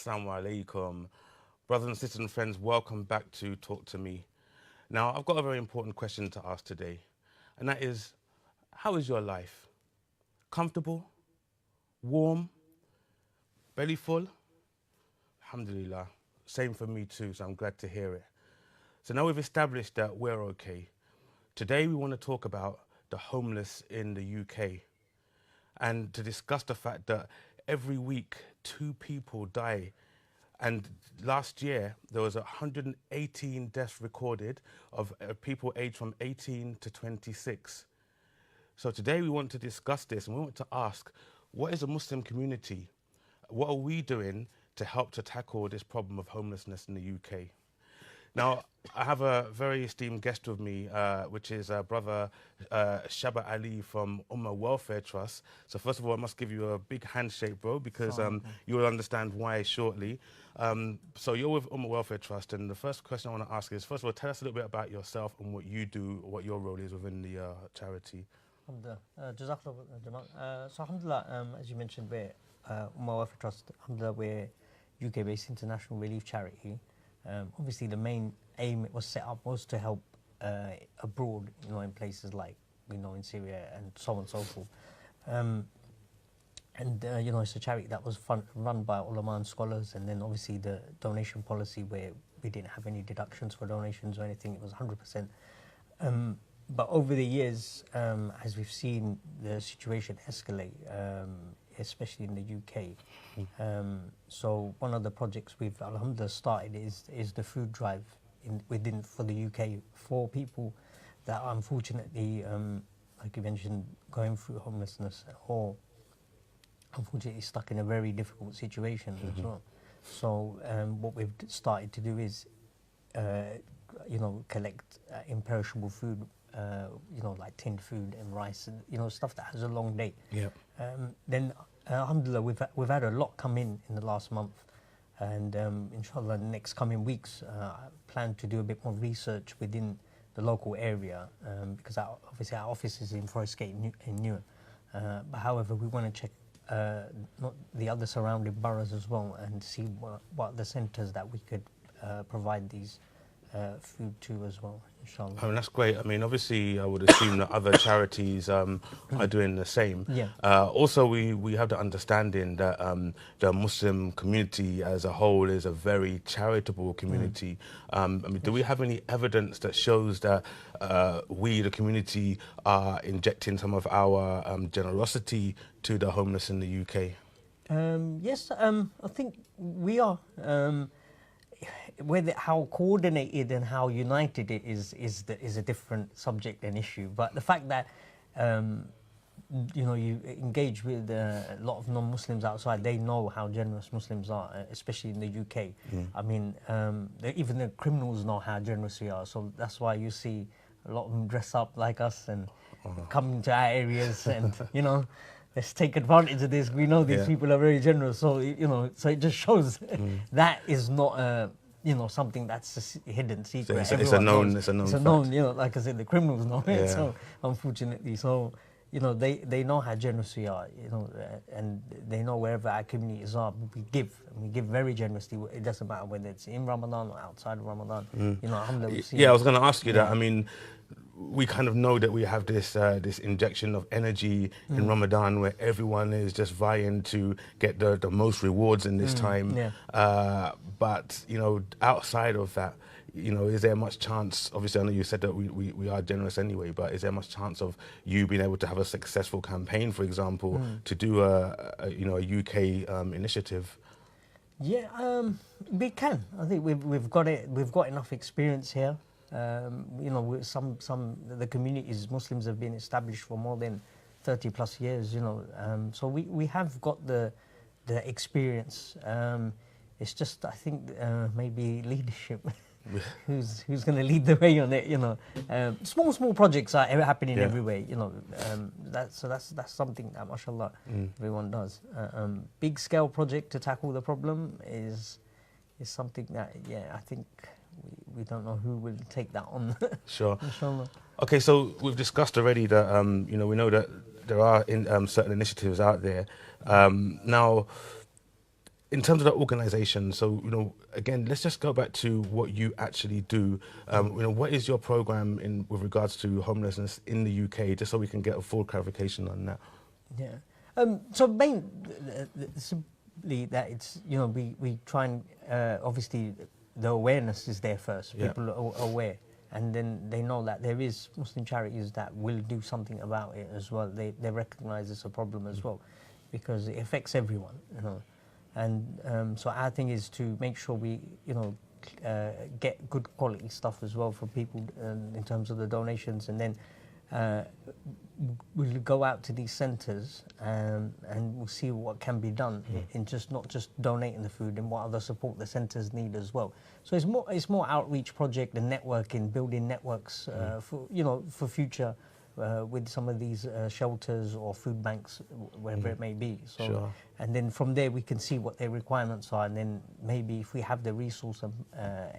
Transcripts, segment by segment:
Assalamu alaikum. Brothers and sisters and friends, welcome back to Talk to Me. Now, I've got a very important question to ask today, and that is, how is your life? Comfortable? Warm? Belly full? Alhamdulillah. Same for me too, so I'm glad to hear it. So now we've established that we're okay. Today we want to talk about the homeless in the UK and to discuss the fact that every week 2 people die. And last year there was 118 deaths recorded of people aged from 18 to 26. So today we want to discuss this and we want to ask, what is the Muslim community? What are we doing to help to tackle this problem of homelessness in the UK? Now, I have a very esteemed guest with me, which is brother Shaba Ali from Ummah Welfare Trust. So first of all, I must give you a big handshake, bro, because you will understand why shortly. So you're with Ummah Welfare Trust, and the first question I want to ask is, first of all, tell us a little bit about yourself and what you do, what your role is within the charity. Jazakallah, Jamaal. So alhamdulillah, as you mentioned, we're Ummah Welfare Trust. Alhamdulillah, we're UK-based international relief charity. Obviously, the main aim it was set up was to help abroad, in places like, in Syria and so on and so forth. It's a charity that was run by ulama and scholars, and then obviously the donation policy where we didn't have any deductions for donations or anything, it was 100%. But over the years, as we've seen the situation escalate, especially in the UK. So one of the projects we've alhamdulillah started is the food drive for the UK for people that are unfortunately, like you mentioned, going through homelessness or unfortunately stuck in a very difficult situation as well. So what we've started to do is, collect imperishable food, like tinned food and rice and, stuff that has a long date. Yeah. Then, alhamdulillah, we've had a lot come in the last month, and inshallah, in the next coming weeks, I plan to do a bit more research within the local area, because obviously our office is in Forest Gate in Newham. But however, we want to check not the other surrounding boroughs as well and see what the centres that we could provide these food to as well, inshallah. I mean, that's great. I mean, obviously, I would assume that other charities are doing the same. Yeah. Also, we have the understanding that the Muslim community as a whole is a very charitable community. I mean, do we have any evidence that shows that we, the community, are injecting some of our generosity to the homeless in the UK? Yes, I think we are. Whether how coordinated and how united it is a different subject and issue. But the fact that you engage with a lot of non-Muslims outside, they know how generous Muslims are, especially in the UK. I mean, even the criminals know how generous we are. So that's why you see a lot of them dress up like us and come into our areas and let's take advantage of this. We know these people are very generous, so so it just shows that is not something that's a hidden secret. It's a known fact. Like I said, the criminals know it. So unfortunately, they know how generous we are, and they know wherever our communities are, we give very generously. It doesn't matter whether it's in Ramadan or outside of Ramadan. I was going to ask you that. I mean, we kind of know that we have this this injection of energy in Ramadan where everyone is just vying to get the most rewards in this time. But outside of that, is there much chance? Obviously, I know you said that we are generous anyway, but is there much chance of you being able to have a successful campaign, for example, to do a UK initiative? Yeah, we can. I think we've got it. We've got enough experience here. The communities, Muslims have been established for more than 30 plus years, so we have got the experience. It's just, I think, maybe leadership who's going to lead the way on it, small projects are happening everywhere, that's something that, mashallah, everyone does. Big scale project to tackle the problem is something that, I think we don't know who will take that on. Sure. Inshallah. Okay, so we've discussed already that we know that there are certain initiatives out there. Now, in terms of the organisation, so again, let's just go back to what you actually do. What is your program with regards to homelessness in the UK, just so we can get a full clarification on that. Yeah. Simply that it's we try and obviously the awareness is there first. Yeah. People are aware, and then they know that there is Muslim charities that will do something about it as well. They recognise it's a problem as well, because it affects everyone. And so our thing is to make sure we get good quality stuff as well for people in terms of the donations, and then we'll go out to these centres and we'll see what can be done in not just donating the food, and what other support the centres need as well. So it's more outreach project and networking, building networks for future with some of these shelters or food banks, wherever it may be. So, Sure. And then from there we can see what their requirements are, and then maybe if we have the resource and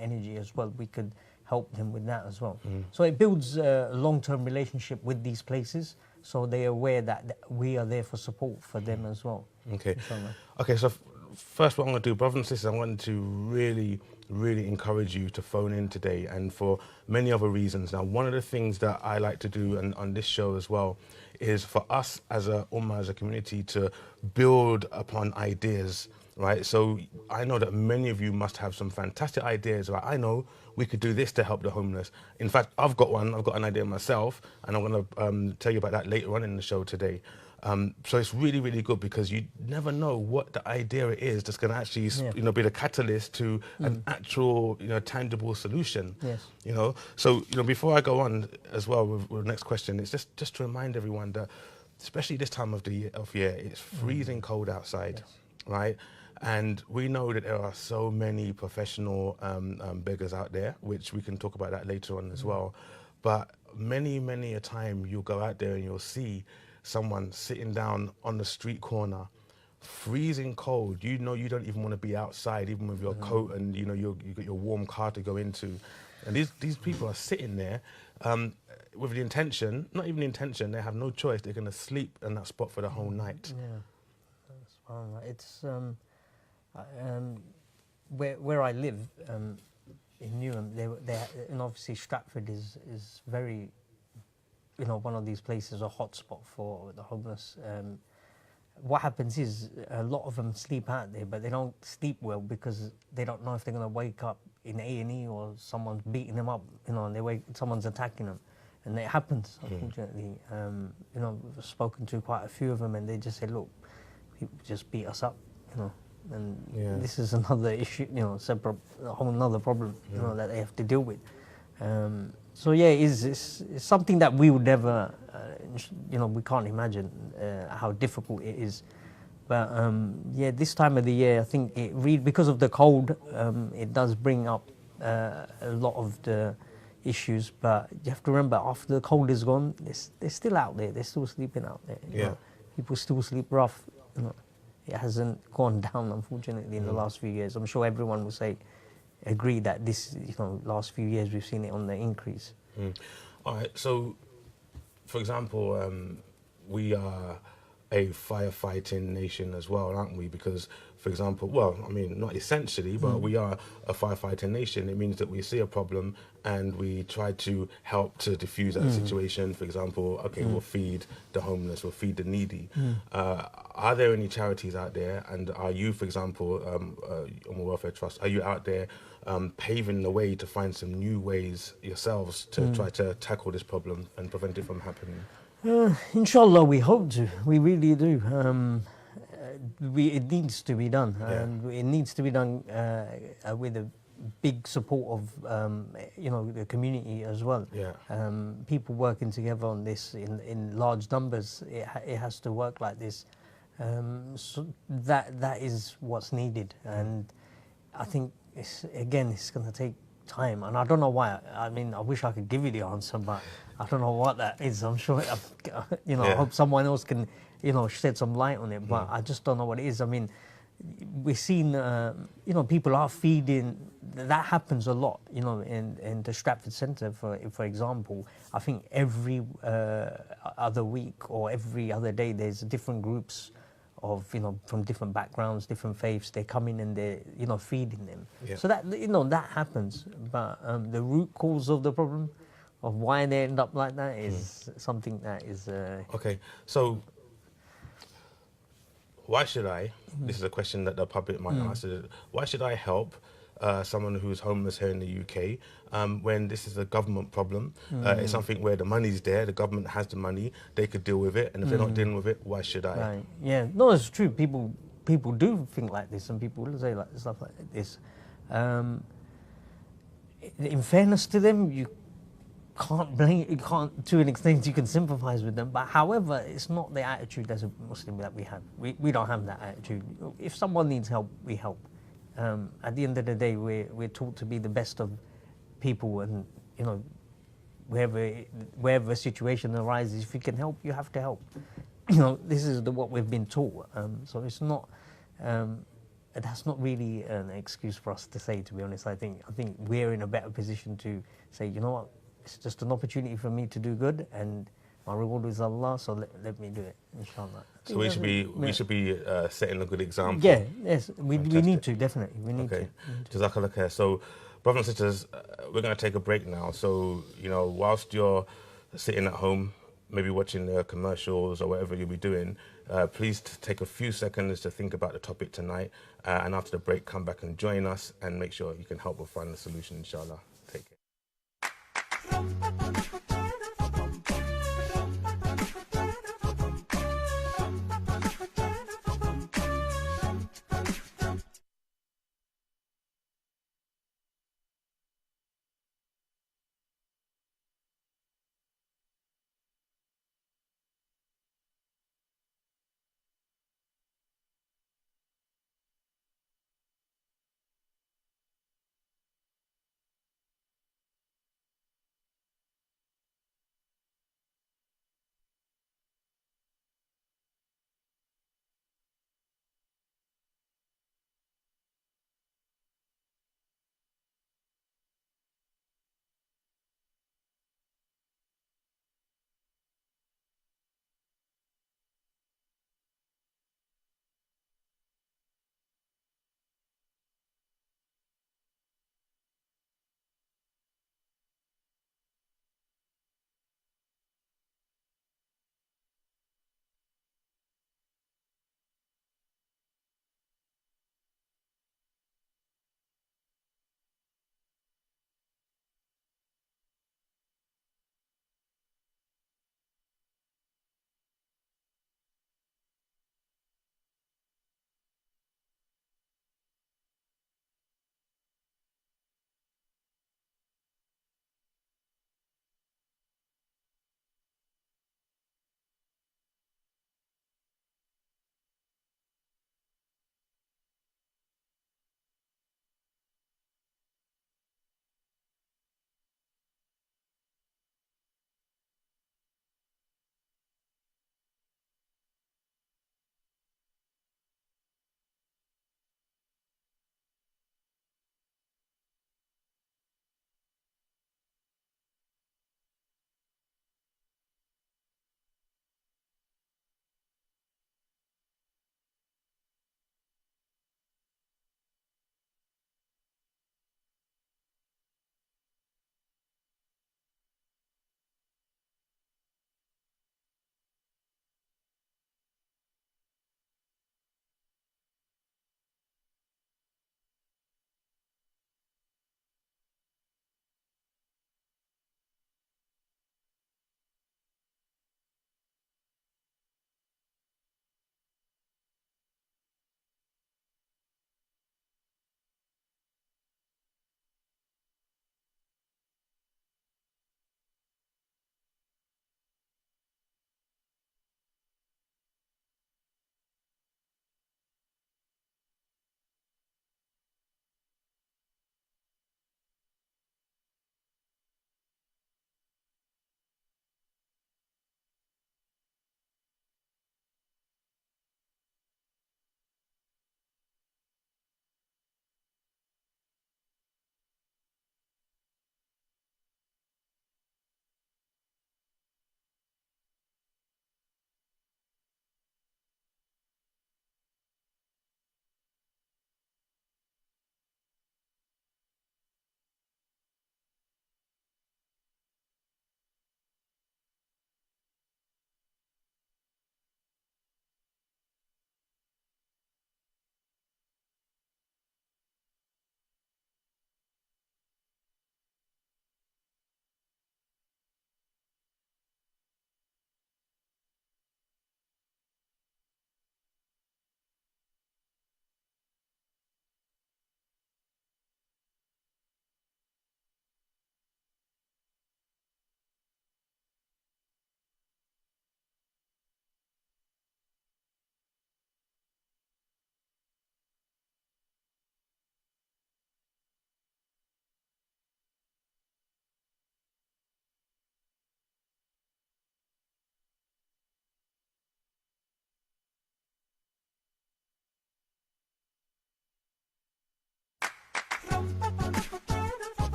energy as well, we could help them with that as well. So it builds a long-term relationship with these places, so they're aware that we are there for support for them as well. Okay. Inshallah. Okay, so first what I'm going to do, brothers and sisters, I want to really, really encourage you to phone in today, and for many other reasons. Now, one of the things that I like to do on this show as well is for us as a ummah, as a community, to build upon ideas, right? So I know that many of you must have some fantastic ideas about, I know we could do this to help the homeless. In fact, I've got an idea myself, and I'm going to tell you about that later on in the show today. So it's really, really good, because you never know what the idea is that's going to actually, be the catalyst to an actual, tangible solution. Yes. So before I go on as well with the next question, it's just to remind everyone that, especially this time of the year, it's freezing cold outside, right? And we know that there are so many professional beggars out there, which we can talk about that later on as well. But many, many a time you'll go out there and you'll see someone sitting down on the street corner, freezing cold. You don't even want to be outside, even with your coat and you got your warm car to go into. And these people are sitting there with the intention, not even the intention, they have no choice. They're going to sleep in that spot for the whole night. Yeah, subhanallah. It's where I live in Newham, and obviously Stratford is very, one of these places, a hotspot for the homeless. What happens is a lot of them sleep out there, but they don't sleep well because they don't know if they're going to wake up in A&E or someone's beating them up, and someone's attacking them. And it happens, unfortunately. We've spoken to quite a few of them, and they just say, look, people just beat us up, and this is another issue, separate, a whole another problem, that they have to deal with. So yeah, it's something that we would never, we can't imagine how difficult it is. But this time of the year, I think because of the cold, it does bring up a lot of the issues. But you have to remember, after the cold is gone, they're still out there. They're still sleeping out there. People still sleep rough. It hasn't gone down, unfortunately, in the last few years. I'm sure everyone will agree that this, last few years we've seen it on the increase. All right. So, for example, we are a firefighting nation as well, aren't we? Because, for example, not essentially, but we are a firefighting nation. It means that we see a problem and we try to help to diffuse that situation. For example, we'll feed the homeless, we'll feed the needy. Are there any charities out there, and are you, for example, on the Welfare Trust, are you out there paving the way to find some new ways yourselves to try to tackle this problem and prevent it from happening? Inshallah, we hope to. We really do. It needs to be done, and it needs to be done with a big support of the community as well. People working together on this in large numbers. It has to work like this. So that is what's needed, and I think it's going to take time, and I don't know why. I mean, I wish I could give you the answer, but I don't know what that is. I'm sure, I hope someone else can, shed some light on it, but I just don't know what it is. I mean, we've seen, people are feeding. That happens a lot, in the Stratford Centre, for example. I think every other week or every other day, there's different groups of, you know, from different backgrounds, different faiths. They come in and they're, you know, feeding them. Yeah. So that, you know, that happens. But the root cause of the problem, of why they end up like that, is something that is. Okay. So why should I? This is a question that the public might ask. Why should I help someone who's homeless here in the UK when this is a government problem? It's something where the money's there, the government has the money, they could deal with it, and if they're not dealing with it, why should I? Right. Yeah. No, it's true. People do think like this, and people will say like stuff like this. Um, in fairness to them, you can't blame. You can't, to an extent, you can sympathise with them. But however, it's not the attitude as a Muslim that we have. We don't have that attitude. If someone needs help, we help. At the end of the day, we're taught to be the best of people, and you know, wherever a situation arises, if you can help, you have to help. You know, this is what we've been taught. So it's not. That's not really an excuse for us to say. To be honest, I think we're in a better position to say, you know what, it's just an opportunity for me to do good, and my reward is Allah. So let me do it, inshallah. So we should be setting a good example. Yeah, yes, we need Fantastic. to, definitely. We need Okay, to. Jazakallah khair. So, brothers and sisters, we're going to take a break now. So, you know, whilst you're sitting at home, maybe watching the commercials or whatever you'll be doing, please take a few seconds to think about the topic tonight. And after the break, come back and join us and make sure you can help us find the solution, inshallah. Take care.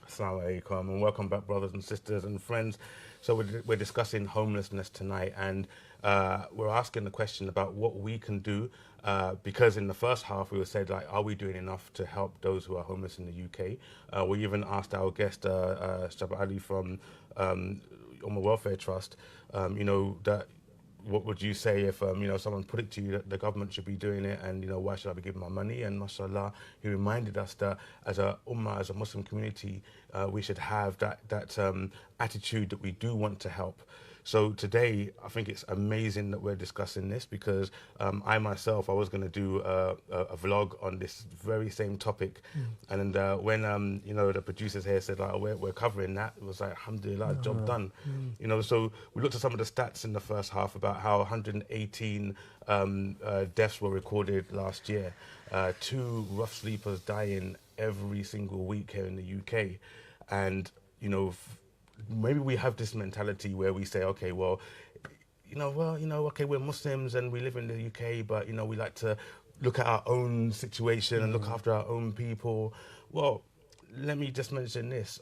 Assalamu alaikum and welcome back, brothers and sisters and friends. So we're discussing homelessness tonight, and we're asking the question about what we can do, because in the first half we were said, like, are we doing enough to help those who are homeless in the UK? We even asked our guest, Shabba Ali from Umma Welfare Trust, that what would you say if someone put it to you that the government should be doing it, and why should I be giving my money? And mashallah, he reminded us that as a ummah, as a Muslim community, we should have that attitude that we do want to help. So today, I think it's amazing that we're discussing this, because I myself, I was going to do a vlog on this very same topic, and when the producers here said, like, we're covering that, it was like, alhamdulillah, job done. So we looked at some of the stats in the first half about how 118 deaths were recorded last year, 2 rough sleepers dying every single week here in the UK, and maybe we have this mentality where we say, okay, well, okay, we're Muslims and we live in the UK, but we like to look at our own situation and look after our own people. Well, let me just mention this.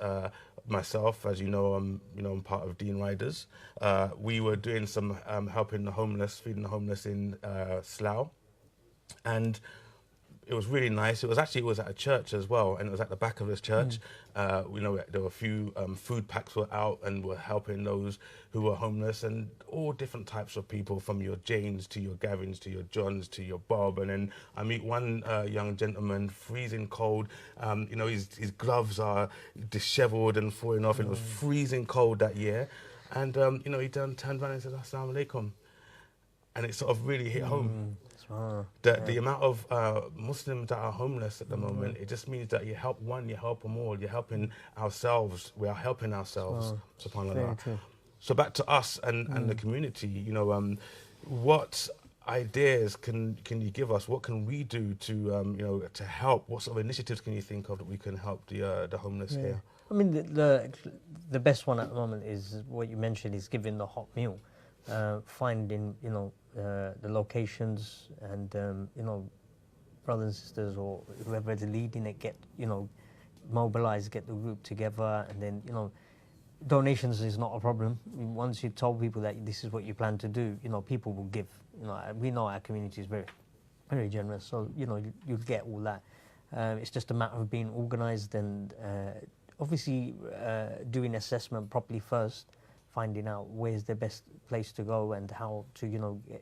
Myself, as you know, I'm part of Dean Riders. We were doing some helping the homeless, feeding the homeless in Slough, and it was really nice. It was at a church as well, and it was at the back of this church. There were a few food packs were out, and were helping those who were homeless, and all different types of people, from your Janes to your Gavins to your Johns to your Bob. And then I meet one young gentleman, freezing cold. His gloves are dishevelled and falling off, and it was freezing cold that year. And he turned around and said, "Assalamu alaikum," and it sort of really hit home. The amount of Muslims that are homeless at the moment, it just means that you help one, you help them all. You're helping ourselves. We are helping ourselves. SubhanAllah. So back to us and the community. What ideas can you give us? What can we do to to help? What sort of initiatives can you think of that we can help the homeless here? I mean, the best one at the moment is what you mentioned, is giving the hot meal, finding the locations, and brothers and sisters or whoever is leading it, get mobilize, get the group together, and then donations is not a problem. Once you told people that this is what you plan to do, people will give. We know our community is very, very generous, so you'll get all that. It's just a matter of being organised and obviously doing assessment properly first, finding out where's the best place to go and how to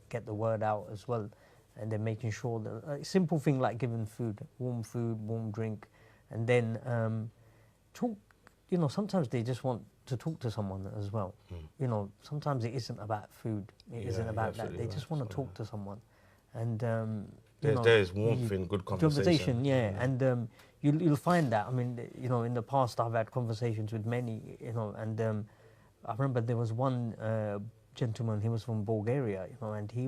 get the word out as well, and then making sure that a simple thing like giving food, warm drink, and then talk. Sometimes they just want to talk to someone as well. Sometimes it isn't about food. It isn't about that. They just want to talk to someone, and there is warmth in good conversation. And you'll find that. I mean, in the past I've had conversations with many, and I remember there was one gentleman. He was from Bulgaria, and he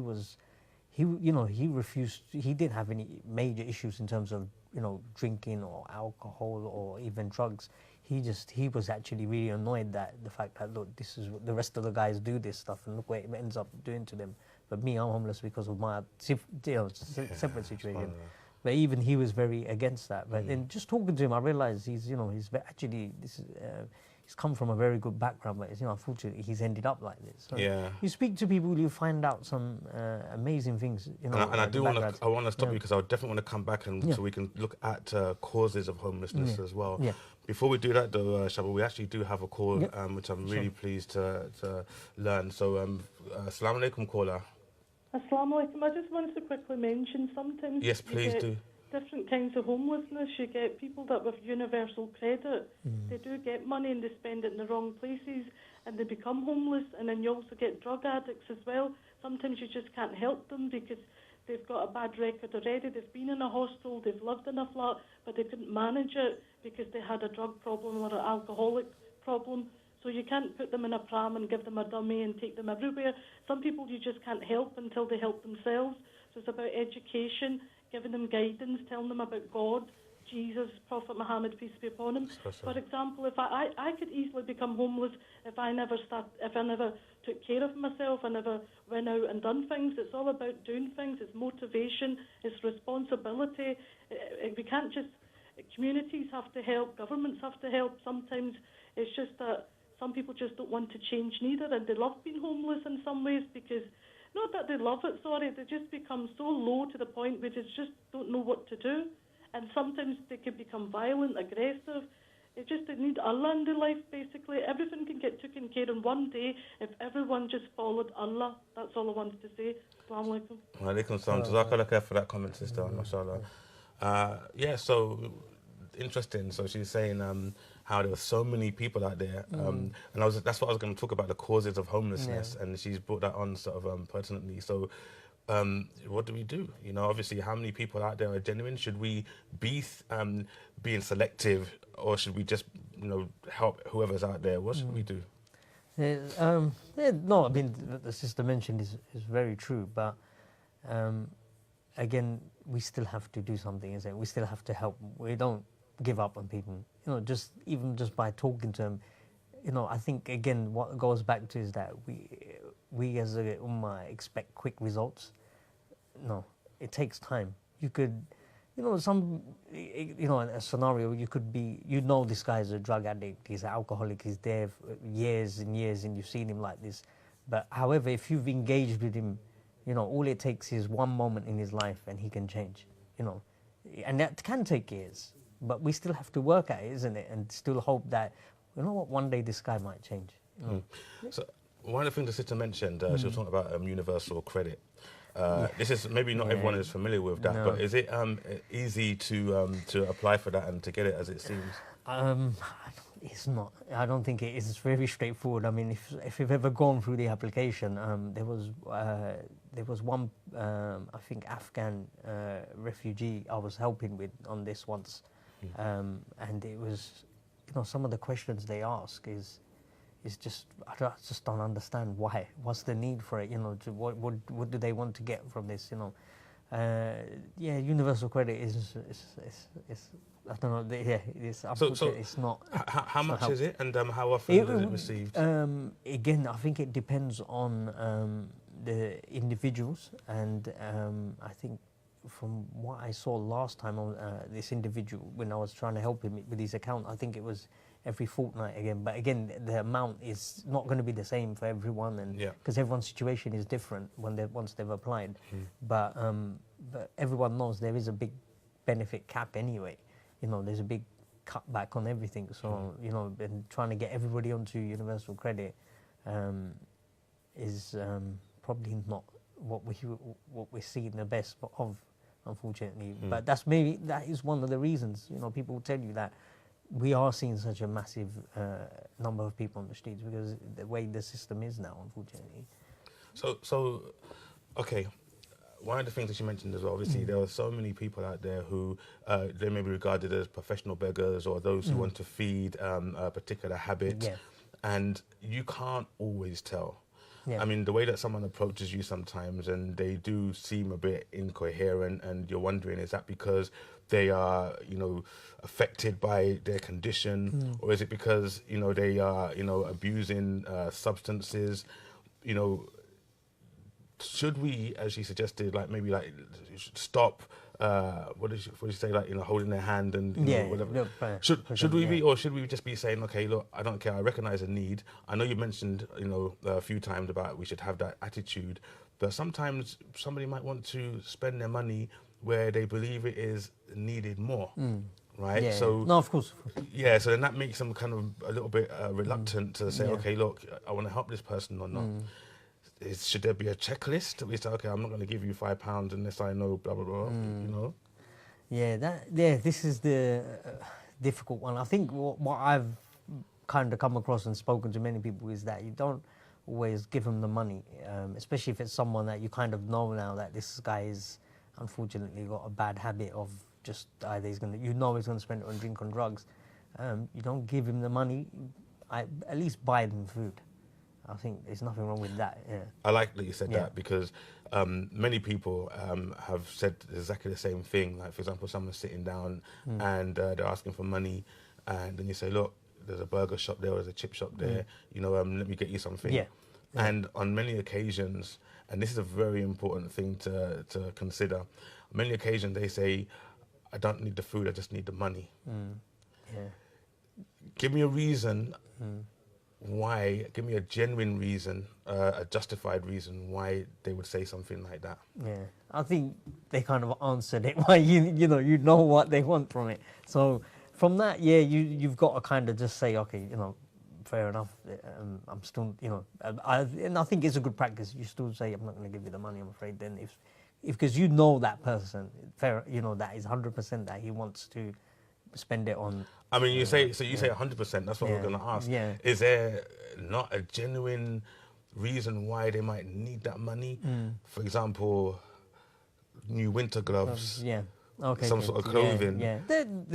refused. He didn't have any major issues in terms of drinking or alcohol or even drugs. He was actually really annoyed that the fact that, look, this is what the rest of the guys do this stuff, and look what it ends up doing to them. But me, I'm homeless because of my separate situation. But even he was very against that. But then just talking to him, I realized he's actually he's come from a very good background, but unfortunately he's ended up like this. So you speak to people, you find out some amazing things. I want to stop you, because I definitely want to come back so we can look at causes of homelessness as well. Before we do that, though, Shabba, we actually do have a call, which I'm really pleased to learn. So, assalamu alaikum, caller. Assalamu alaikum. I just wanted to quickly mention, sometimes yes, please do. Different kinds of homelessness. You get people that with universal credit, they do get money and they spend it in the wrong places and they become homeless. And then you also get drug addicts as well. Sometimes you just can't help them because they've got a bad record already. They've been in a hostel, they've lived in a flat, but they couldn't manage it because they had a drug problem or an alcoholic problem. So you can't put them in a pram and give them a dummy and take them everywhere. Some people you just can't help until they help themselves. So it's about education, giving them guidance, telling them about God, Jesus, Prophet Muhammad, peace be upon him. For example, if I could easily become homeless if I never took care of myself, I never went out and done things. It's all about doing things. It's motivation. It's responsibility. We can't just communities have to help, governments have to help. Sometimes it's just that some people just don't want to change neither, and they love being homeless in some ways because, not that they love it, sorry, they just become so low to the point where they just don't know what to do. And sometimes they can become violent, aggressive. They need Allah in their life, basically. Everything can get taken care of one day if everyone just followed Allah. That's all I wanted to say. Assalamu alaikum. Wa alaikum salam. Jazakallah khair for that comment, sister. Mashallah. Yeah, so interesting. So she's saying how there were so many people out there, and that's what I was going to talk about, the causes of homelessness, and she's brought that on sort of pertinently. So what do we do? You know, obviously, how many people out there are genuine? Should we be being selective, or should we just, you know, help whoever's out there? What should we do? No, I mean, the sister mentioned is very true, but again, we still have to do something, isn't it? We still have to help. We don't give up on people. You know, even just by talking to them, you know, I think, again, what goes back to is that we as a ummah expect quick results. No, it takes time. You could, you know, in a scenario, you could be, you know, this guy's a drug addict, he's an alcoholic, he's there for years and years, and you've seen him like this. But however, if you've engaged with him, you know, all it takes is one moment in his life and he can change, you know. And that can take years, but we still have to work at it, isn't it? And still hope that, you know what, one day this guy might change. You know? So one of the things the sister mentioned, she was talking about universal credit. This is maybe not everyone is familiar with that, but is it easy to apply for that and to get it as it seems? It's not. I don't think it is. It's very straightforward. I mean, if you've ever gone through the application, there was one, I think, Afghan refugee I was helping with on this once, and it was, you know, some of the questions they ask is just, I just don't understand why. What's the need for it? You know, what do they want to get from this? You know, universal credit is I don't know. It's unfortunate. It's not. How much is it, and how often is it received? Again, I think it depends on the individuals, and I think from what I saw last time on this individual, when I was trying to help him with his account, I think it was every fortnight again. But again, the amount is not going to be the same for everyone, and because everyone's situation is different once they've applied. But everyone knows there is a big benefit cap anyway. You know, there's a big cutback on everything. So you know, and trying to get everybody onto universal credit is probably not what we're seeing the best of, unfortunately. But that is one of the reasons. You know, people will tell you that we are seeing such a massive number of people on the streets because the way the system is now, unfortunately. So, okay. One of the things that you mentioned as well, obviously, there are so many people out there who they may be regarded as professional beggars or those who want to feed a particular habit, and you can't always tell. I mean, the way that someone approaches you sometimes, and they do seem a bit incoherent, and you're wondering, is that because they are, you know, affected by their condition, or is it because, you know, they are, you know, abusing substances, you know? Should we, as you suggested, like maybe like stop? What did you say? Like, you know, holding their hand and you know, whatever. Should we be, or should we just be saying, okay, look, I don't care. I recognise a need. I know you mentioned, you know, a few times about we should have that attitude, but sometimes somebody might want to spend their money where they believe it is needed more. Right. Yeah. So no, of course. Yeah. So then that makes them kind of a little bit reluctant to say, okay, look, I want to help this person or not. Should there be a checklist? We say, okay, I'm not going to give you £5 unless I know blah blah blah. You know. This is the difficult one. I think what I've kind of come across and spoken to many people is that you don't always give them the money, especially if it's someone that you kind of know now that this guy is unfortunately got a bad habit of just either he's going to spend it on drink and drugs. You don't give him the money. At least buy them food. I think there's nothing wrong with that. Yeah. I like that you said that because many people have said exactly the same thing. Like, for example, someone's sitting down and they're asking for money, and then you say, look, there's a burger shop there, or there's a chip shop there, you know, let me get you something. And on many occasions, and this is a very important thing to consider, on many occasions they say, I don't need the food, I just need the money. Yeah. Give me a reason why, give me a genuine reason, a justified reason why they would say something like that. Yeah, I think they kind of answered it. Why you know what they want from it. So from that, yeah, you've got to kind of just say, okay, fair enough. I'm still, and I think it's a good practice. You still say, I'm not going to give you the money. I'm afraid. Then if because you know that person, fair, that is 100% that he wants to spend it on. I mean, you say 100%. That's what we're Yeah, going to ask. yeah. Is there not a genuine reason why they might need that money? For example, new winter gloves, Yeah. Okay. some Okay. sort of clothing. Yeah.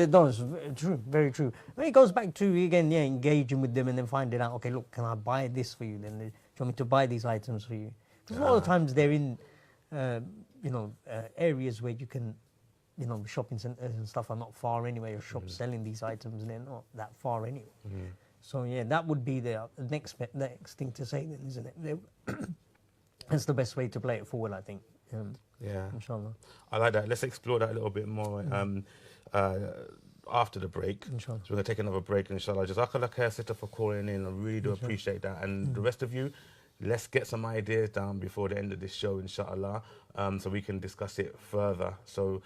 Those true. Very true. I mean, it goes back to again, yeah, engaging with them and then finding out. Okay, look, can I buy this for you? Then do you want me to buy these items for you? Because a lot of times they're in, areas where you can, shopping centers and stuff are not far anyway. Or shops selling these items, and they're not that far anyway. So yeah, that would be the next thing to say, then, isn't it? That's the best way to play it forward, I think. Yeah. Inshallah. I like that. Let's explore that a little bit more after the break. Inshallah. So we're going to take another break, inshallah. Jazakallah khair, Sister, for calling in. I really do appreciate that. And the rest of you, let's get some ideas down before the end of this show, inshallah, so we can discuss it further. So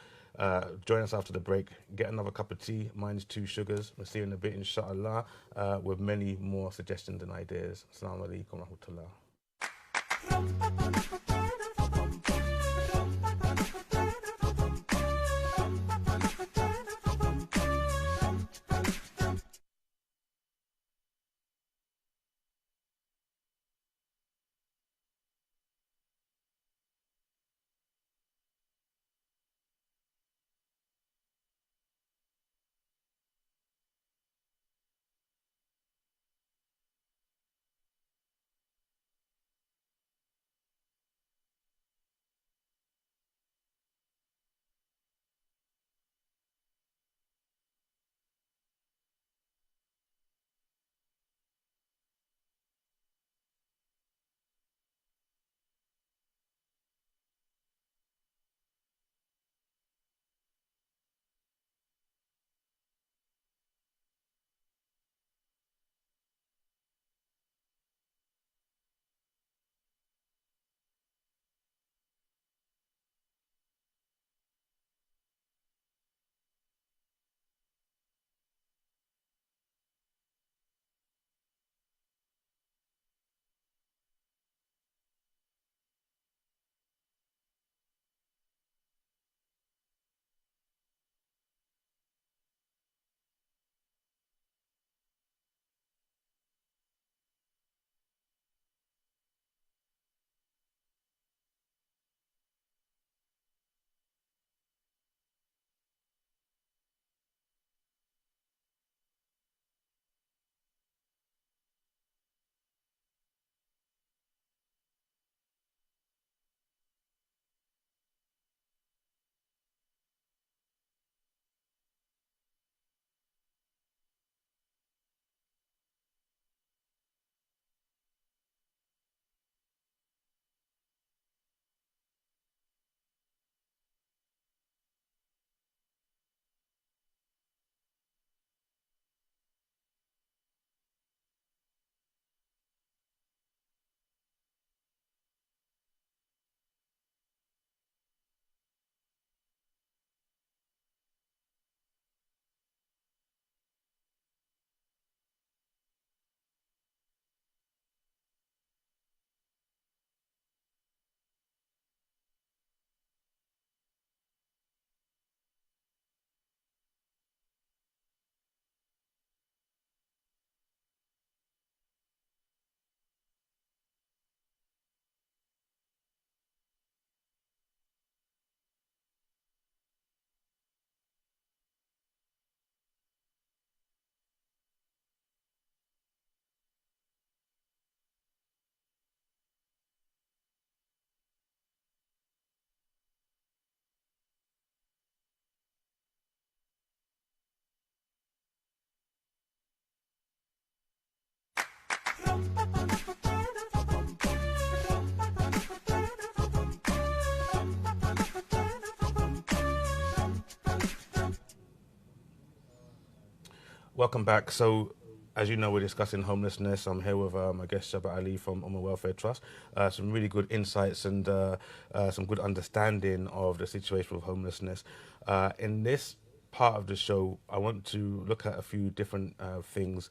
join us after the break. Get another cup of tea, minus 2 sugars. We'll see you in a bit, inshallah, with many more suggestions and ideas. Assalamu alaikum wa rahmatullah. Welcome back. So, as you know, we're discussing homelessness. I'm here with my guest Shabat Ali from Umma Welfare Trust. Some really good insights and some good understanding of the situation with homelessness. In this part of the show, I want to look at a few different things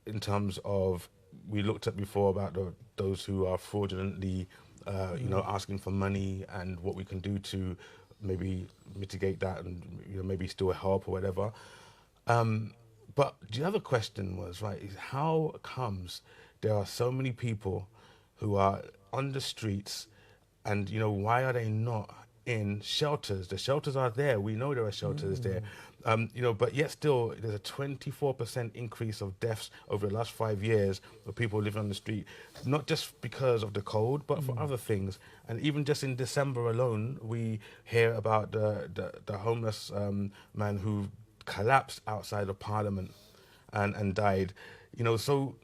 in terms of we looked at before about those who are fraudulently, asking for money and what we can do to maybe mitigate that and maybe still help or whatever. But the other question was, right, is how comes there are so many people who are on the streets and, why are they not in shelters? The shelters are there. We know there are shelters there. But yet still there's a 24% increase of deaths over the last 5 years of people living on the street, not just because of the cold, but for other things. And even just in December alone, we hear about the homeless man who collapsed outside of Parliament and died. So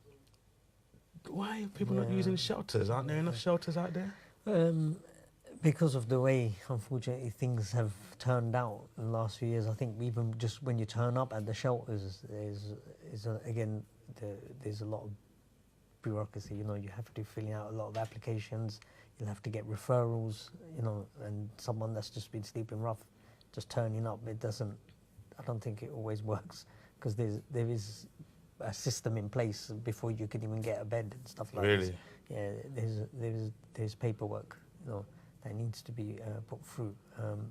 why are people not using shelters? Aren't there enough shelters out there? Because of the way, unfortunately, things have turned out in the last few years. I think even just when you turn up at the shelters, there's a lot of bureaucracy. You have to fill out a lot of applications. You'll have to get referrals. And someone that's just been sleeping rough, just turning up, it doesn't. I don't think it always works because there is a system in place before you can even get a bed and stuff like this. Really? Yeah, there's paperwork, that needs to be put through.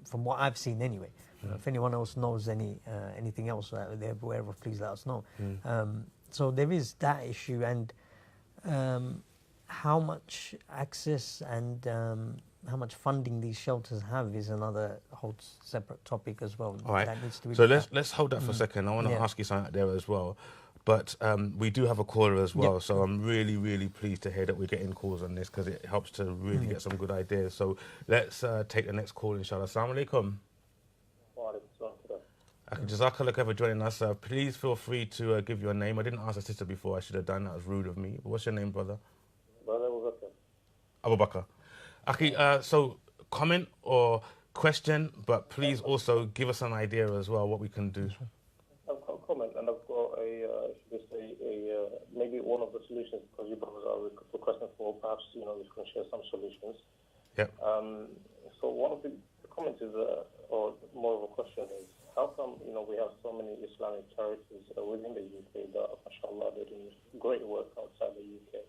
From what I've seen, anyway. If anyone else knows anything else that they're aware of, please let us know. So there is that issue, and how much access and how much funding these shelters have is another whole separate topic as well. All right. That needs to be so let's hold that for a second. I want to Yeah. ask you something there as well. But we do have a caller as well, Yep. so I'm really, really pleased to hear that we're getting calls on this because it helps to really get some good ideas. So let's take the next call, inshallah. Assalamu alaikum. Jazakallah khair for joining us. Please feel free to give your name. I didn't ask the sister before. I should have done. That was rude of me. But what's your name, brother? Abu Bakr. Akhi, so comment or question, but please also give us an idea as well what we can do. I've got a comment, and I've got maybe one of the solutions, because you brothers are requesting for, perhaps we can share some solutions. Yep. So one of the comments is, or more of a question is, how come we have so many Islamic charities within the UK that, mashallah, they're doing great work outside the UK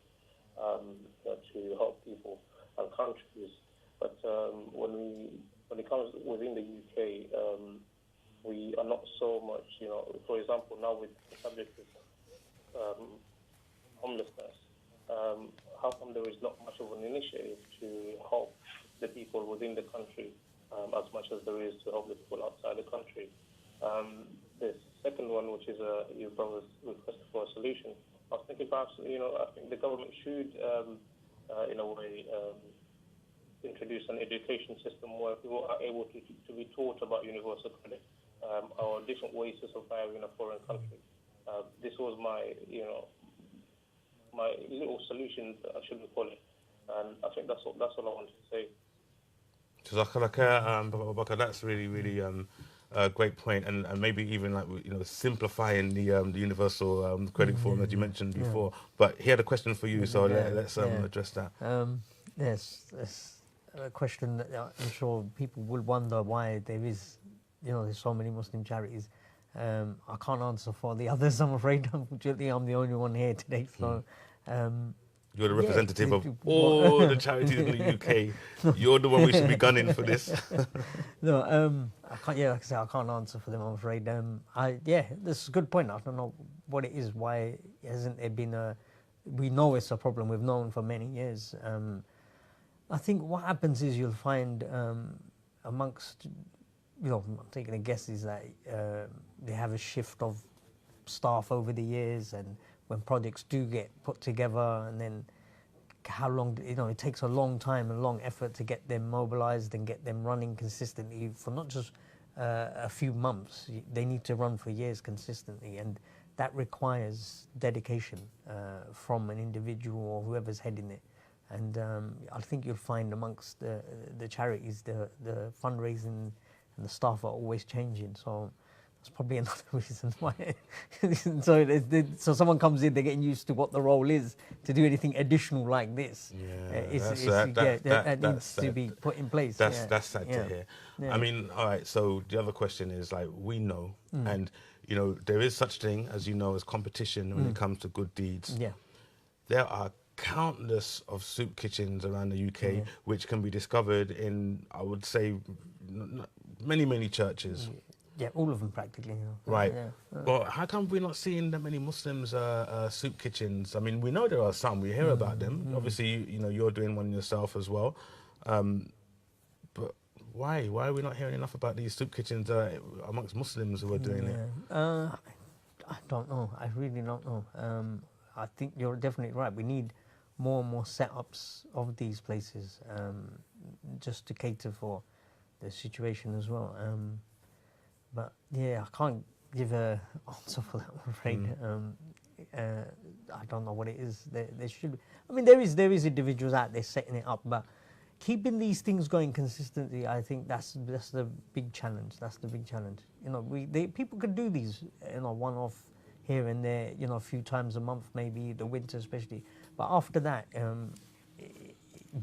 to help people and countries, but when it comes within the UK, we are not so much, for example, now with the subject of homelessness, how come there is not much of an initiative to help the people within the country as much as there is to help the people outside the country? The second one, which is your brother's request for a solution, I was thinking perhaps, I think the government should, in a way, introduce an education system where people are able to be taught about universal credit or different ways to survive in a foreign country. This was my little solution, I shouldn't call it, and I think that's all I wanted to say. Jazakallah khair, Bakr. That's really, really a great point, and maybe even like simplifying the universal credit form as you mentioned before. But he had a question for you, so let's address that. Yes, that's a question that I'm sure people will wonder why there is, there's so many Muslim charities. I can't answer for the others, I'm afraid. Unfortunately, I'm the only one here today. So, you're the representative of all the charities in the UK. You're the one we should be gunning for this. No, I can't. Yeah, like I said, I can't answer for them, I'm afraid. This is a good point. I don't know what it is. Why hasn't there been a? We know it's a problem. We've known for many years. I think what happens is you'll find amongst, I'm taking a guess, is that they have a shift of staff over the years, and when projects do get put together, and then how long, it takes a long time and long effort to get them mobilized and get them running consistently for not just a few months. They need to run for years consistently, and that requires dedication from an individual or whoever's heading it. And I think you'll find amongst the charities, the fundraising and the staff are always changing. So That's probably another reason why. So someone comes in, they're getting used to what the role is to do anything additional like this. That needs to be put in place. That's sad to hear. Yeah. I mean, all right. So the other question is like we know, and you know, there is such thing as you know as competition when it comes to good deeds. Yeah. There are countless of soup kitchens around the UK which can be discovered in, I would say, many churches. Yeah, all of them practically. You know. Right. Yeah. But how come we're not seeing that many Muslims soup kitchens? I mean, we know there are some. We hear about them. Obviously, you know, you're doing one yourself as well. But why? Why are we not hearing enough about these soup kitchens amongst Muslims who are doing it? I don't know. I really don't know. I think you're definitely right. We need more and more setups of these places just to cater for the situation as well. But yeah, I can't give an answer for that, I'm afraid. I don't know what it is. There should be. I mean, there is individuals out there setting it up, but keeping these things going consistently, I think that's the big challenge. That's the big challenge. You know, people could do these, you know, one-off here and there, you know, a few times a month, maybe the winter especially. But after that,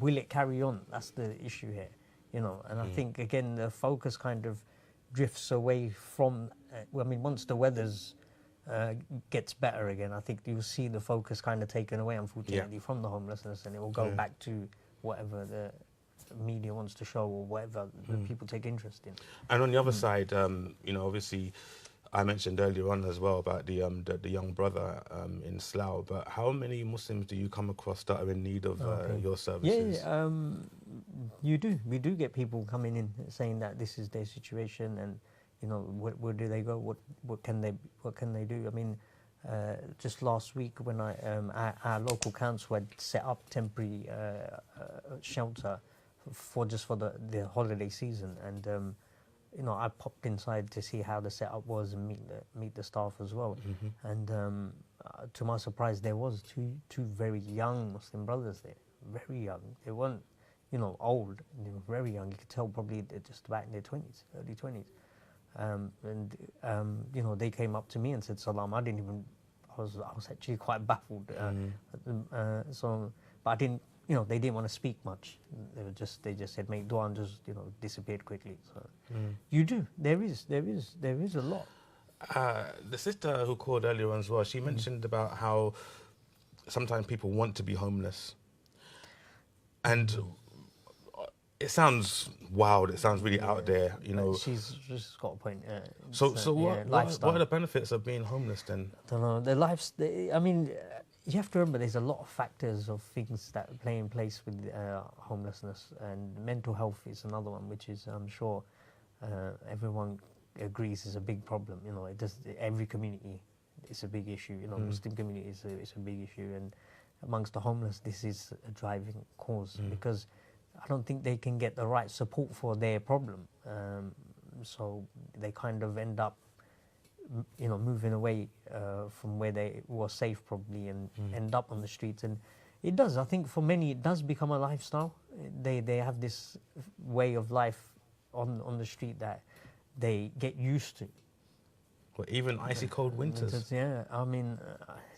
will it carry on? That's the issue here, you know. And I think again the focus kind of drifts away from. I mean, once the weather's gets better again, I think you'll see the focus kind of taken away, unfortunately, from the homelessness, and it will go back to whatever the media wants to show or whatever the people take interest in. And on the other side, you know, obviously, I mentioned earlier on as well about the young brother in Slough. But how many Muslims do you come across that are in need of your services? Yeah, you do. We do get people coming in saying that this is their situation, and you know, where do they go? What can they do? I mean, just last week when our local council had set up temporary shelter for the holiday season, and you know, I popped inside to see how the setup was and meet the staff as well. And to my surprise, there was two very young Muslim brothers there, very young. They weren't, you know, old. They were very young. You could tell probably they're just about in their 20s, early 20s. You know, they came up to me and said salam. I was actually quite baffled. But I didn't. You know, they didn't want to speak much. They just said make dua and just, you know, disappeared quickly. So you do. There is a lot. The sister who called earlier on as well, she mentioned about how sometimes people want to be homeless, and it sounds wild. It sounds really out there. You know, she's got a point. So what are the benefits of being homeless then? I don't know. I mean, you have to remember there's a lot of factors of things that play in place with homelessness, and mental health is another one, which is, I'm sure everyone agrees is a big problem. You know, every community is a big issue. You know, Muslim community is a big issue, and amongst the homeless, this is a driving cause because I don't think they can get the right support for their problem. So they kind of end up, you know, moving away from where they were safe probably, and end up on the streets. And it does, I think for many, it does become a lifestyle. They have this way of life on the street that they get used to. Well, even icy cold winters. Yeah, I mean,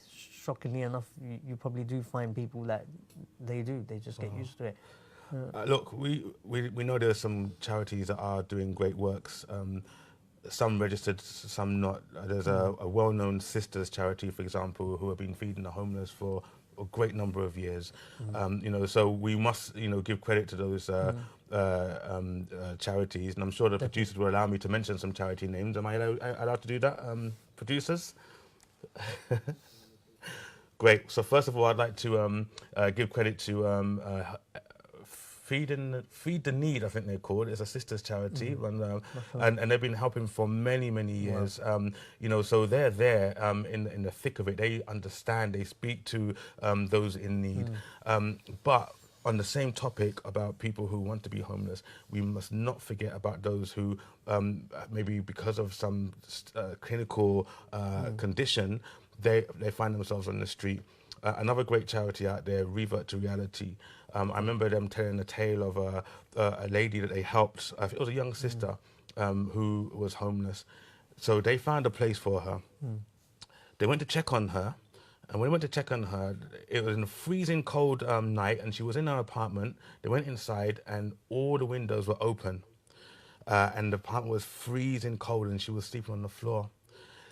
shockingly enough, you probably do find people that they just get used to it. Look, we know there are some charities that are doing great works. Some registered, some not. There's a well-known sisters charity, for example, who have been feeding the homeless for a great number of years. You know, so we must, you know, give credit to those charities, and I'm sure the producers will allow me to mention some charity names. Am I allowed to do that, producers? Great. So first of all, I'd like to give credit to Feed the Need, I think they're called. It's a sisters charity, and they've been helping for many years. Wow. You know, so they're there in the thick of it. They understand. They speak to those in need. But on the same topic about people who want to be homeless, we must not forget about those who maybe because of some clinical condition, they find themselves on the street. Another great charity out there, Revert to Reality. I remember them telling a tale of a lady that they helped. It was a young sister who was homeless. So they found a place for her. They went to check on her, and when they went to check on her, it was in a freezing cold night, and she was in her apartment. They went inside, and all the windows were open, and the apartment was freezing cold, and she was sleeping on the floor.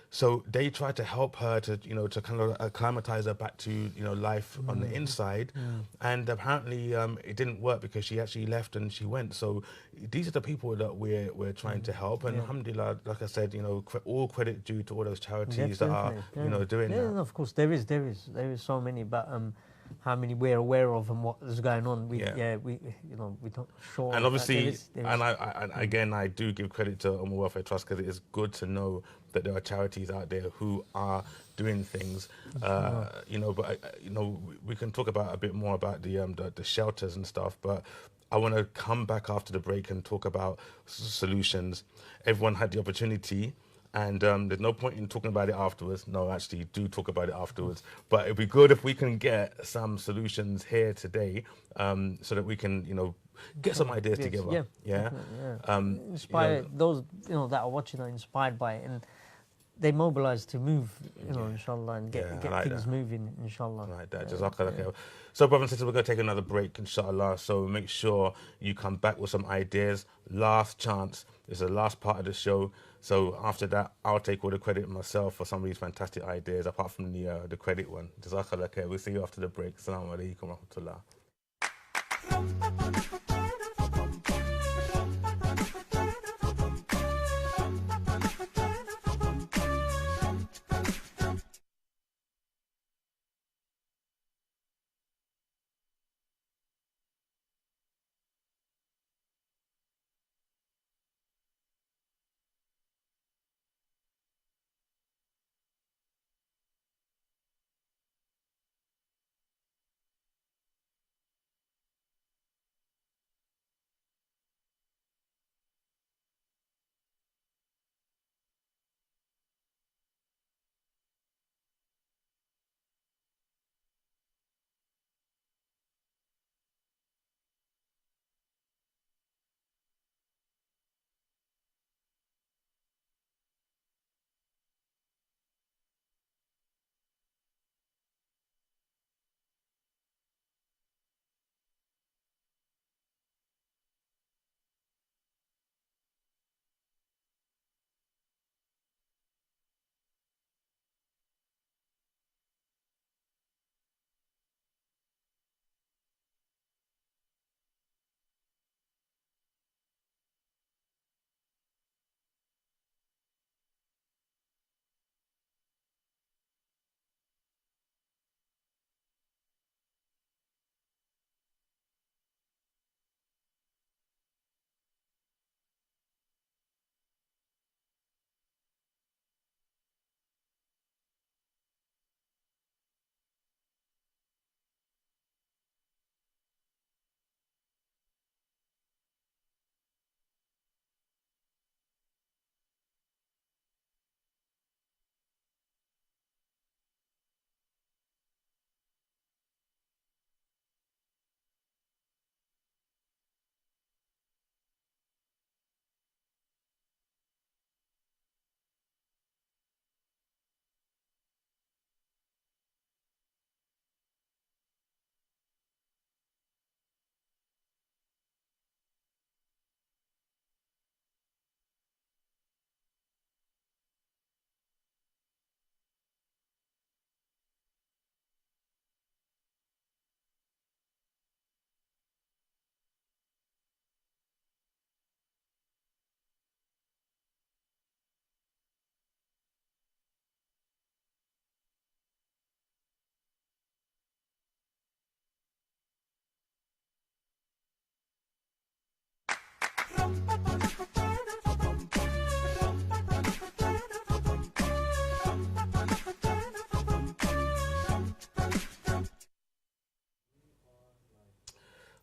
So they tried to help her to, to kind of acclimatize her back to, life on the inside. And apparently it didn't work because she actually left and she went. So these are the people that we're trying to help. And alhamdulillah, like I said, all credit due to all those charities that are, doing that. Of course, there is so many, but how many we're aware of and what is going on. We don't sure. And obviously, there is. And again, I do give credit to Ummah Welfare Trust because it is good to know that there are charities out there who are doing things. But we can talk about a bit more about the shelters and stuff. But I want to come back after the break and talk about solutions. Everyone had the opportunity. And there's no point in talking about it afterwards. No, actually, do talk about it afterwards. But it'd be good if we can get some solutions here today, so that we can, get some ideas together. Yeah. Inspire those that are watching are inspired by it, and they mobilize to move, inshallah, and get things moving, inshallah. Like that. Jazakallah khair. So, brothers and sisters, we're going to take another break, inshallah. So make sure you come back with some ideas. Last chance. This is the last part of the show. So after that, I'll take all the credit myself for some of these fantastic ideas, apart from the credit one. Jazakallah khair. We'll see you after the break. Assalamu alaikum wa rahmatullah.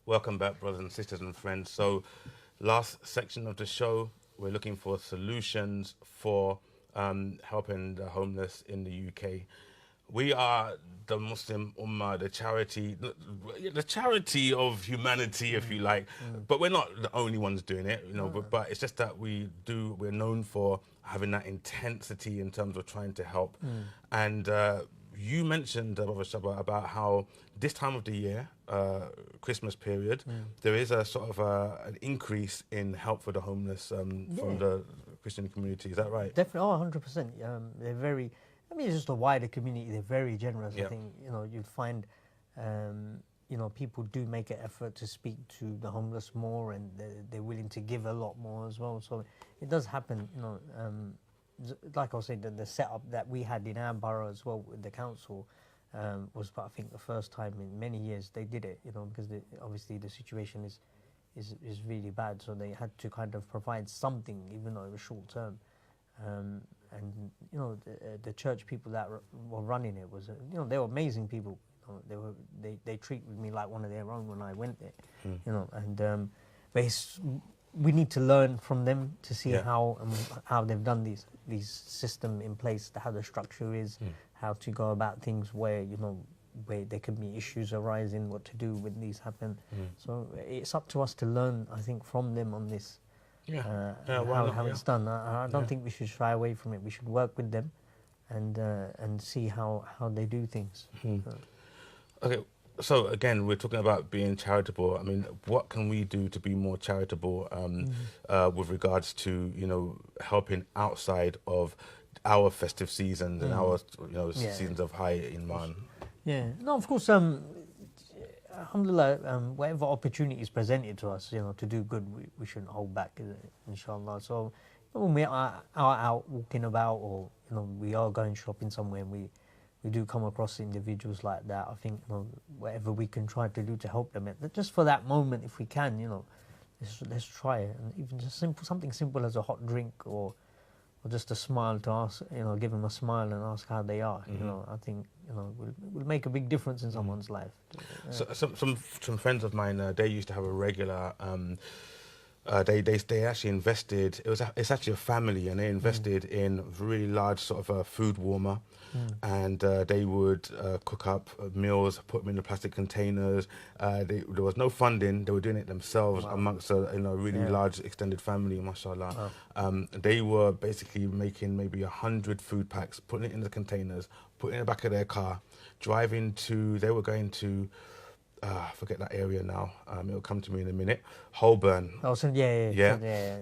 Welcome back, brothers and sisters and friends. So, last section of the show, we're looking for solutions for helping the homeless in the UK. We are the Muslim Ummah, the charity of humanity, if you like. But we're not the only ones doing it, you know. But it's just that we're known for having that intensity in terms of trying to help. And you mentioned, Brother Shaba, about how this time of the year, Christmas period, there is a sort of an increase in help for the homeless from the Christian community. Is that right? Definitely, 100%. They're very, I mean, it's just a wider community. They're very generous. I think, you know, you'd find, you know, people do make an effort to speak to the homeless more, and they're willing to give a lot more as well. So it does happen, you know. Like I was saying, the setup that we had in our borough as well with the council was, I think, the first time in many years they did it, you know, because obviously the situation is really bad. So they had to kind of provide something, even though it was short term. And you know, the church people that were running it was, you know, they were amazing people. You know, they treated me like one of their own when I went there. You know, and but we need to learn from them to see how they've done these system in place, how the structure is, how to go about things where, you know, where there can be issues arising, what to do when these happen. So it's up to us to learn, I think, from them on this. How it's done. I don't think we should shy away from it. We should work with them and see how they do things. Okay, so again, we're talking about being charitable. I mean, what can we do to be more charitable with regards to, you know, helping outside of our festive seasons and our, you know, seasons of high Iman? Yeah, no, of course, alhamdulillah, whatever opportunity is presented to us, you know, to do good, we shouldn't hold back, inshallah. So when we are out walking about, or, you know, we are going shopping somewhere, and we do come across individuals like that, I think, you know, whatever we can try to do to help them, just for that moment, if we can, you know, let's try it. And even just something simple as a hot drink, or just a smile to ask, you know, give them a smile and ask how they are. You know, I think, you know, will make a big difference in someone's life. So some friends of mine, they used to have a regular. They actually invested. It's actually a family, and they invested in a really large sort of a food warmer, and they would cook up meals, put them in the plastic containers. There was no funding; they were doing it themselves amongst a really large extended family, mashallah. They were basically making maybe 100 food packs, putting it in the containers, putting it in the back of their car, driving to. They were going to. I forget that area now. It'll come to me in a minute. Holborn. Oh, so yeah.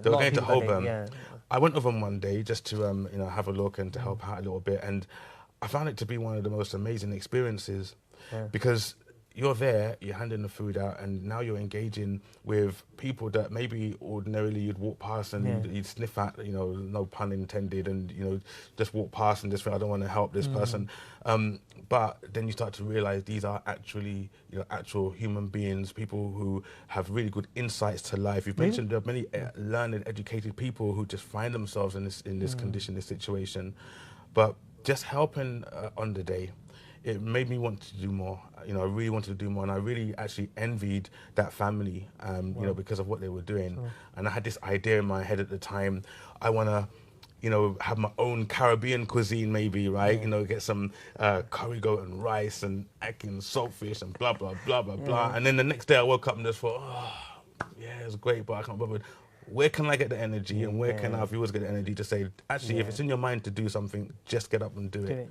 They were going to Holborn. I went with them one day just to you know, have a look and to help out a little bit, and I found it to be one of the most amazing experiences because you're there, you're handing the food out, and now you're engaging with people that maybe ordinarily you'd walk past and you'd sniff at, you know, no pun intended, and, you know, just walk past and just think, I don't want to help this person. But then you start to realize these are actually, you know, actual human beings, people who have really good insights to life. You've mentioned there are many learned, educated people who just find themselves in this condition, this situation. But just helping on the day, it made me want to do more. You know, I really wanted to do more, and I really actually envied that family, you know, because of what they were doing. And I had this idea in my head at the time. I want to, you know, have my own Caribbean cuisine, maybe, right? You know, get some curry goat and rice and egg and saltfish and blah blah blah blah blah. And then the next day I woke up and just thought, oh, yeah, it was great, but I can't bother. Where can I get the energy, and where can our viewers get the energy to say, actually, if it's in your mind to do something, just get up and do it?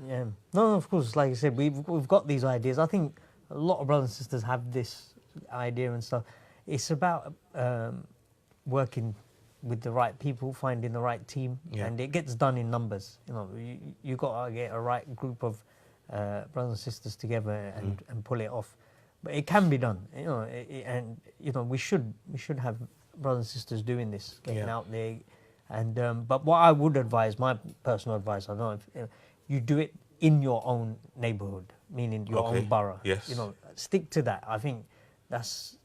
No, of course, like I said, we've got these ideas. I think a lot of brothers and sisters have this idea and stuff. It's about working with the right people, finding the right team, and it gets done in numbers. You know, you got to get a right group of brothers and sisters together and pull it off. But it can be done, you know, and you know, we should have brothers and sisters doing this, getting out there, and but what I would advise, my personal advice, I don't know, if you do it in your own neighbourhood, meaning your own borough. Yes. You know, stick to that. I think that's,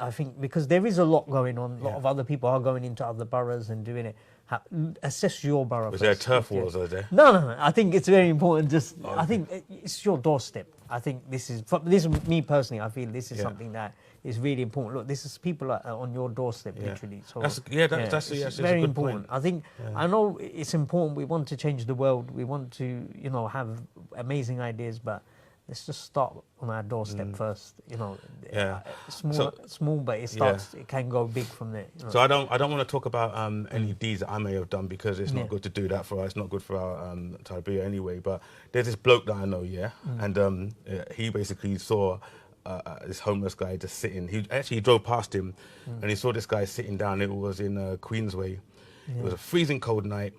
I think, because there is a lot going on. A lot of other people are going into other boroughs and doing it. Assess your borough. Was there turf wars over there? No. I think it's very important. Just, I think it's your doorstep. I think this is me personally. I feel this is something that is really important. Look, this is people are on your doorstep, literally. So That's it's a very good important. point. I think I know it's important. We want to change the world. We want to, have amazing ideas, but let's just start on our doorstep first. Small, but it starts. It can go big from there. So I don't want to talk about any deeds that I may have done, because it's not good to do that for us. It's not good for our Tarbiyah anyway. But there's this bloke that I know, and he basically saw this homeless guy just sitting. He drove past him, and he saw this guy sitting down. It was in Queensway. It was a freezing cold night.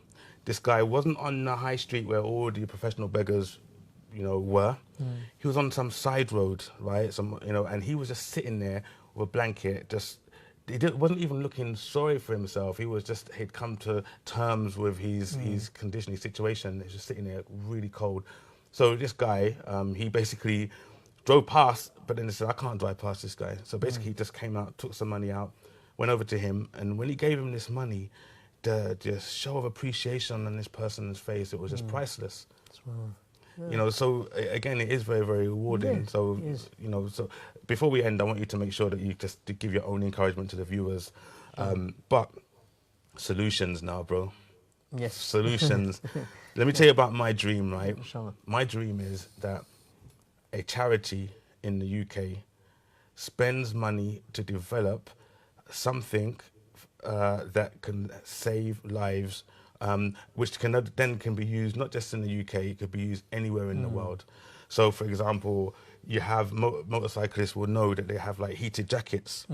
This guy wasn't on the high street where all the professional beggars were. He was on some side road, right? And he was just sitting there with a blanket. Wasn't even looking sorry for himself. He'd come to terms with his condition, his situation. He's just sitting there really cold. So this guy, he basically drove past, but then he said, I can't drive past this guy. So basically he just came out, took some money out, went over to him, and when he gave him this money, the show of appreciation on this person's face, it was just priceless. So again, it is very, very rewarding. So before we end, I want you to make sure that you just to give your own encouragement to the viewers. But solutions now, bro. Yes. Solutions. Let me tell you about my dream, right? Inshallah. My dream is that a charity in the UK spends money to develop something that can save lives, which then can be used not just in the UK, it could be used anywhere in the world. So, for example, you have motorcyclists will know that they have like heated jackets,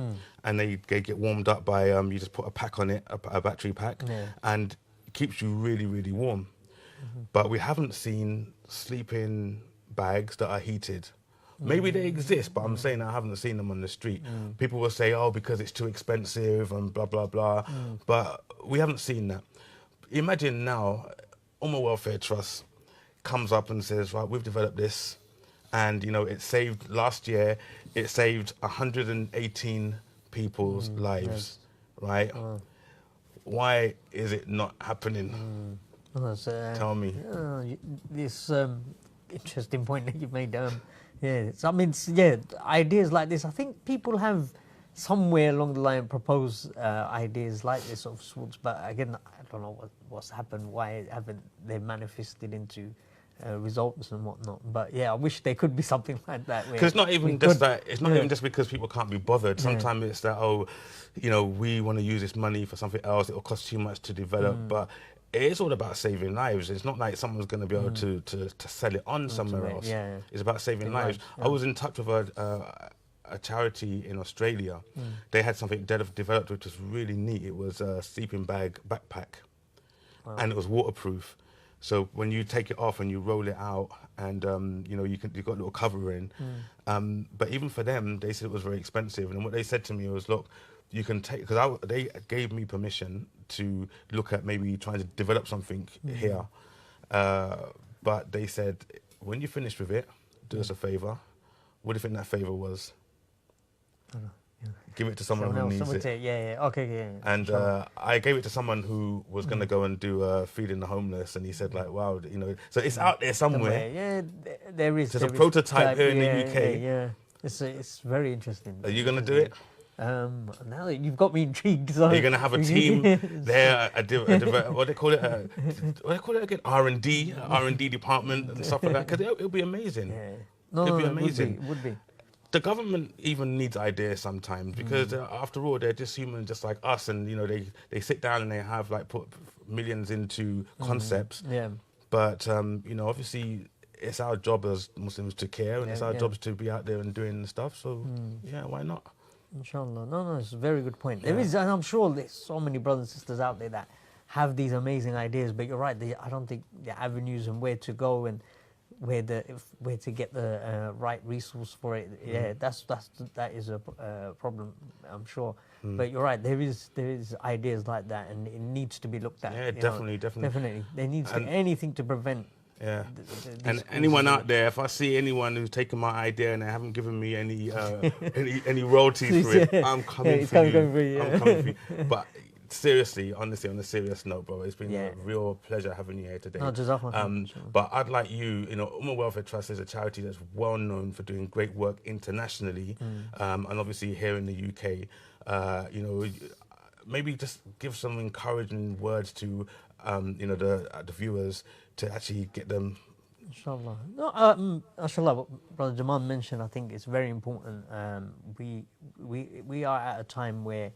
and they get warmed up by you just put a pack on it, a battery pack, and it keeps you really, really warm. But we haven't seen sleeping bags that are heated. Maybe they exist, but I'm saying I haven't seen them on the street. People will say, oh, because it's too expensive and blah, blah, blah. But we haven't seen that. Imagine now, Ummah Welfare Trust comes up and says, right, we've developed this. And, it saved, last year, it saved 118 people's lives, right? Why is it not happening? Tell me. This interesting point that you made. Ideas like this. I think people have somewhere along the line proposed ideas like this of sorts, but again, I don't know what's happened, why haven't they manifested into results and whatnot. But I wish there could be something like that. Because it's not even just that. It's not even just because people can't be bothered. Sometimes it's that, we want to use this money for something else. It will cost too much to develop, but it's all about saving lives. It's not like someone's going to be able to sell it on somewhere else. It's about saving lives. I was in touch with a charity in Australia. They had something developed which was really neat. It was a sleeping bag backpack, and it was waterproof. So when you take it off and you roll it out, and you've got a little cover in. But even for them, they said it was very expensive. And what they said to me was, look, you can take, because they gave me permission to look at maybe trying to develop something here. But they said, when you finish with it, do us a favour. What do you think that favour was? Give it to someone who needs it. And sure. I gave it to someone who was going to go and do feeding the homeless, and he said, like, wow, so it's out there somewhere. There is. There's a prototype here in the UK. It's very interesting. Are you going to do it? Now that you've got me intrigued. So you're going to have a team there, what do they call it? What do they call it again? R&D department and stuff like that. Because it'll be amazing. It'll be amazing. It would be. The government even needs ideas sometimes, because after all, they're just human, just like us. And, they sit down and they have put millions into concepts. But, obviously it's our job as Muslims to care, and it's our jobs to be out there and doing stuff. So, why not? Inshallah. No, it's a very good point. There is, and I'm sure there's so many brothers and sisters out there that have these amazing ideas, but you're right, I don't think the avenues and where to go and where to get the right resource for it. That is a problem, I'm sure. But you're right, there is ideas like that, and it needs to be looked at. Yeah, definitely. There needs to be anything to prevent. Yeah, and anyone out there, if I see anyone who's taken my idea and they haven't given me any any royalties for it, I'm coming for you. I'm coming for you. But seriously, honestly, on a serious note, bro, it's been Yeah. a real pleasure having you here today. No, Jazakallah. But I'd like Ummah Welfare Trust is a charity that's well known for doing great work internationally, and obviously here in the UK. Maybe just give some encouraging words to the viewers to actually get them. Inshallah. No, inshallah, what Brother Jamaal mentioned, I think it's very important. We are at a time where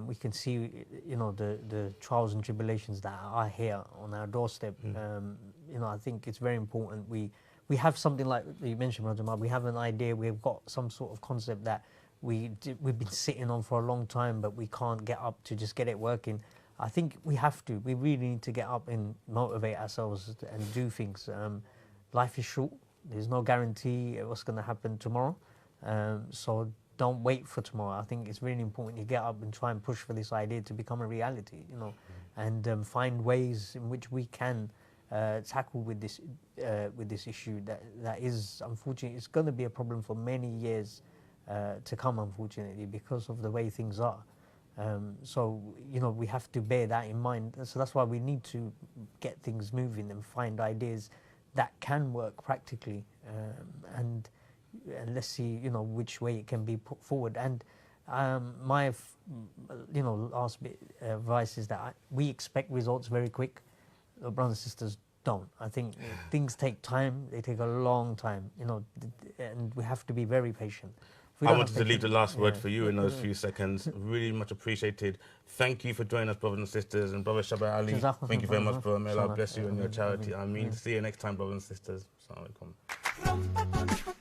we can see, the trials and tribulations that are here on our doorstep. I think it's very important. We have something like you mentioned, Brother Jamaal. We have an idea. We've got some sort of concept that we've been sitting on for a long time, but we can't get up to just get it working. I think we have to. We really need to get up and motivate ourselves and do things. Life is short. There's no guarantee what's going to happen tomorrow. So don't wait for tomorrow. I think it's really important you get up and try and push for this idea to become a reality, and find ways in which we can tackle with this issue that is, unfortunately, it's going to be a problem for many years to come, unfortunately, because of the way things are. So we have to bear that in mind. So that's why we need to get things moving and find ideas that can work practically, and let's see which way it can be put forward. And my last bit of advice is that we expect results very quick. Brothers and sisters don't. I think things take time. They take a long time, and we have to be very patient. I wanted to leave the last word for you in those few seconds. Really much appreciated. Thank you for joining us, brothers and sisters. And Brother Shabbat Ali, thank you very much, brother. May Allah bless you and your charity. I mean, see you next time, brothers and sisters. Assalamu alaikum.